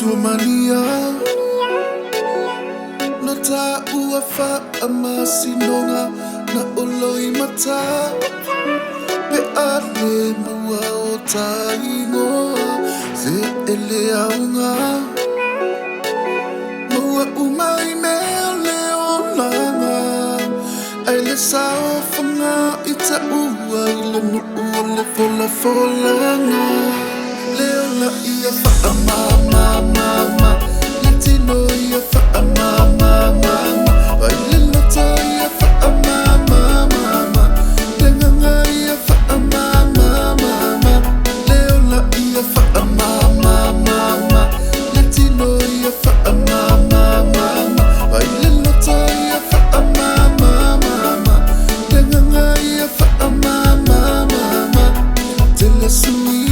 Tuamania Nota uafa amasinonga na oloi mata Pe ale maua o taingoa Se ele aunga Maua umai mea leo langa Aile sao fanga ita ua Ile nuu le fola folanga Leo la ia fa mama mama Latino ia fa mama mama Baile lota ia fa mama mama Lenganga ia fa mama mama Leo la ia fa mama mama Latino ia fa mama mama Baile lota ia fa mama mama Lenganga ia fa mama mama Tele sui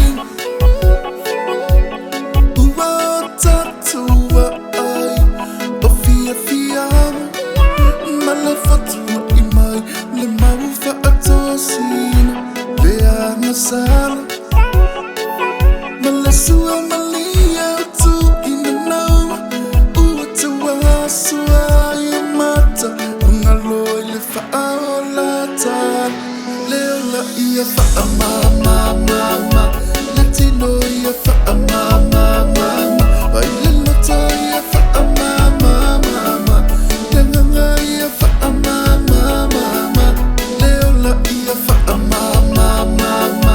Sal Malasua malia tu inanau Uatawa sua yamata Ungaloi le fa'aolata Leo la ia fa'a mama mama Latino ia fa'a mama mama Baile lota ia fa'a mama mama Lenganga ia fa'a mama mama Leo la ia fa'a mama mama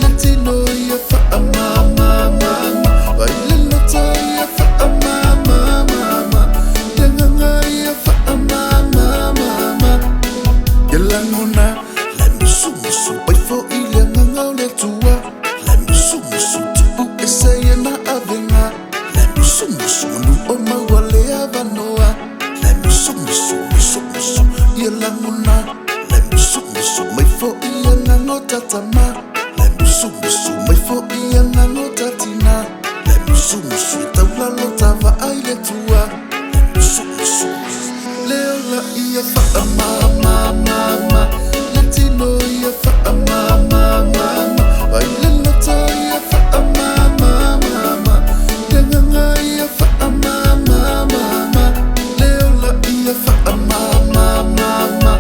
Latino ia fa'a mama mama Baile lota ia fa'a mama mama Lenganga ia fa'a mama mama Yalangona lai musu musu pai fo ilia ngangau le tua Lai musu musu tupu esaya na avenga Lai musu musu nu o maua le avanoa Lai musu musu musu musu Yalangona lai musu musu mai fo ilia ngangau tatama Lai musu musu mai fo ilia ngangau tatina Lai musu musu taula lo tava ai le tua Lai musu musu Leo la ia fa'a mama mama Latino ia fa'a mama mama Baile lota ia fa'a mama mama Lenganga ia fa'a mama mama Leo la ia fa'a mama mama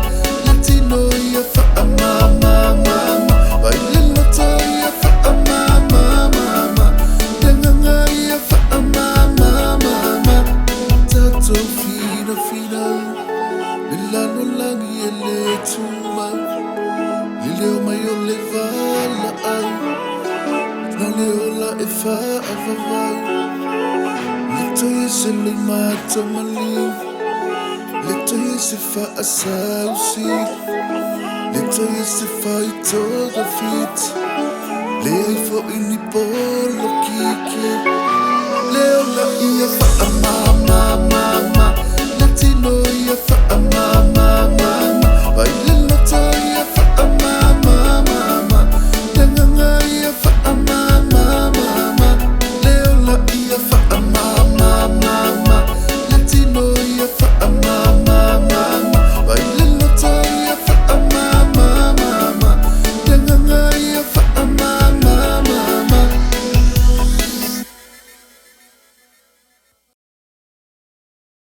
Latino ia fa'a mama mama Baile lota ia fa'a mama mama Lenganga ia fa'a mama mama Tato fina fina Milano langi ele tuma Lileo mayo le vala ai Na leo la e fa avavai Leto yese le mata maliu Leto yese fa asausi Leto yese fa itoga fit Leo fo ini polo kiki